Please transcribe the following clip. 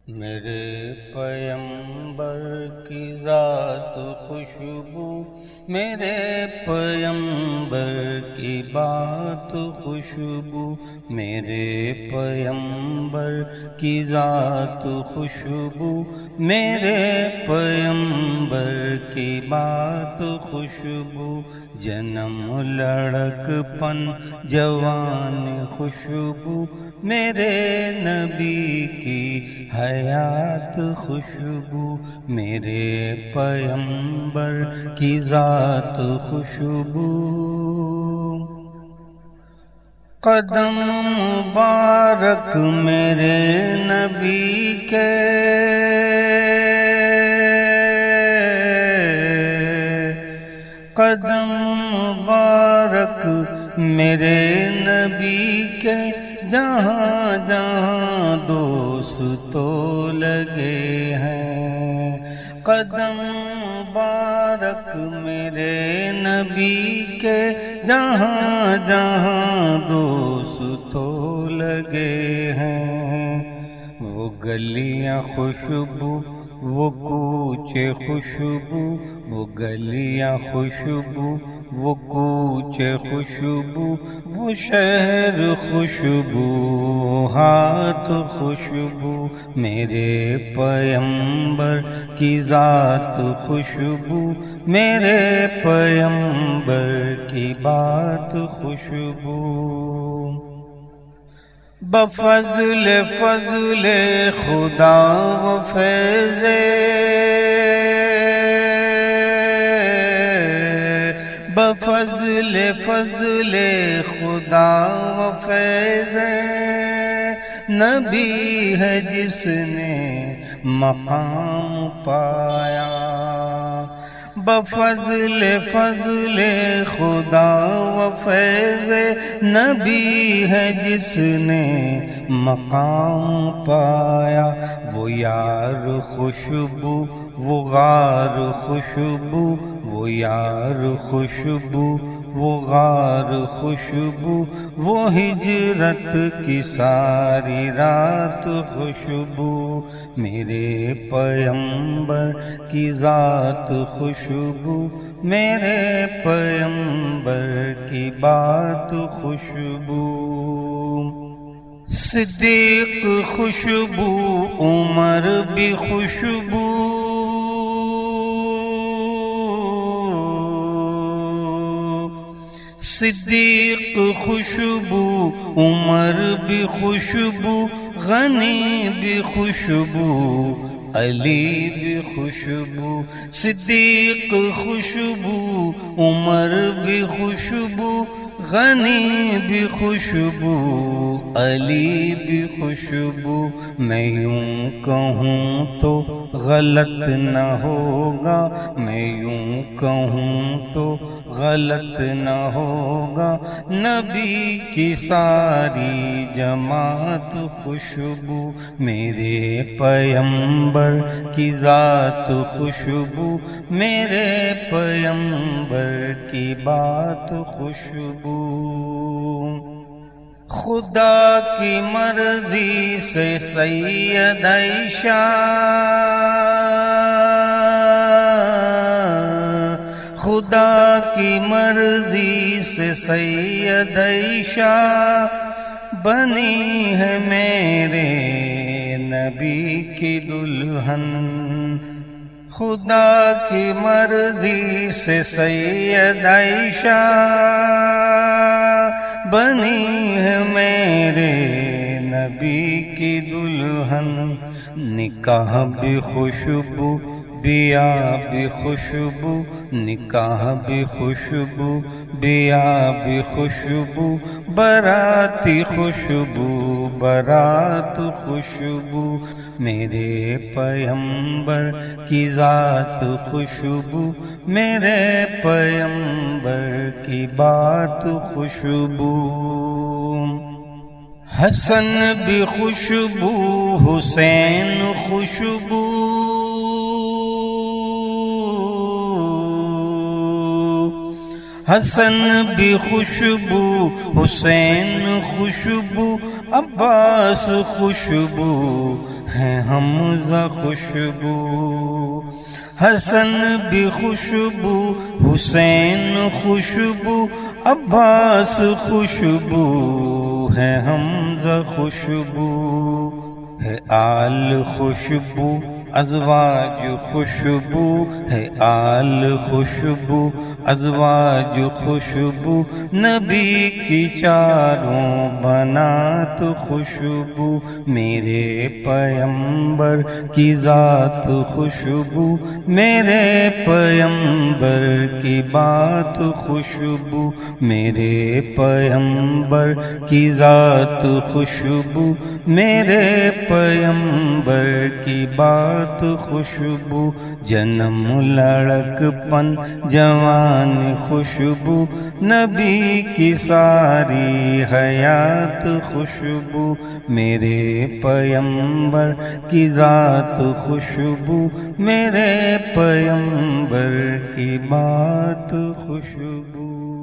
میرے پیمبر کی ذات خوشبو، میرے پیمبر کی بات خوشبو، میرے پیمبر کی ذات خوشبو، میرے پیمبر کی بات خوشبو، جنم لڑک پن جوان خوشبو، میرے نبی کی حیات خوشبو، میرے پیمبر کی ذات خوشبو، قدم مبارک میرے نبی کے، قدم مبارک میرے نبی کے، جہاں جہاں دوستو لگے ہیں، قدم مبارک میرے نبی کے، جہاں جہاں دوستو لگے ہیں، وہ گلیاں خوشبو، وہ کوچے خوشبو، وہ گلیاں خوشبو، وہ کوچے خوشبو، وہ شہر خوشبو، ہاتھ خوشبو، میرے پیمبر کی ذات خوشبو، میرے پیمبر کی بات خوشبو، بفضل فضل خدا و فیض بفضل فضل خدا و فیض نبی ہے جس نے مقام پایا، بفضل فضل خدا و فیض نبی ہے جس نے مقام پایا، وہ یار خوشبو، وہ غار خوشبو، وہ یار خوشبو، وہ غار خوشبو، وہ ہجرت کی ساری رات خوشبو، میرے پیمبر کی ذات خوشبو، میرے پیمبر کی بات خوشبو، صدیق خوشبو، عمر بھی خوشبو، صدیق خوشبو، عمر بھی خوشبو، غنی بھی خوشبو، علی بھی خوشبو، صدیق خوشبو، عمر بھی خوشبو، غنی بھی خوشبو، علی بھی خوشبو، میں یوں کہوں تو غلط نہ ہوگا، میں یوں کہوں تو غلط نہ ہوگا، نبی کی ساری جماعت خوشبو، میرے پیمبر کی ذات خوشبو، میرے پیمبر کی بات خوشبو، خدا کی مرضی سے سید عائشہ، خدا کی مرضی سے سید عائشہ بنی ہے میرے نبی کی دلہن، خدا کی مرضی سے سید عائشہ بنی ہے میرے نبی کی دلہن، نکاح بھی خوشبو، بیاہ بھی خوشبو، نکاح بھی خوشبو، بیاہ بھی خوشبو، باراتی خوشبو، بارات خوشبو، میرے پیمبر کی ذات خوشبو، میرے پیمبر کی بات خوشبو، حسن بھی خوشبو، حسین خوشبو، حسن بھی خوشبو، حسین خوشبو، عباس خوشبو ہے حمزہ خوشبو، حسن بھی خوشبو، حسین خوشبو، عباس خوشبو ہے حمزہ خوشبو، ہے آل خوشبو، ازواج خوشبو ہے، آل خوشبو، ازواج خوشبو، نبی کی چاروں بنات خوشبو، میرے پیمبر کی ذات خوشبو، میرے پیمبر کی بات خوشبو، میرے پیمبر کی ذات خوشبو، میرے پیمبر کی بات خوشبو، جنم لڑک پن جوان خوشبو، نبی کی ساری حیات خوشبو، میرے پیمبر کی ذات خوشبو، میرے پیمبر کی بات خوشبو۔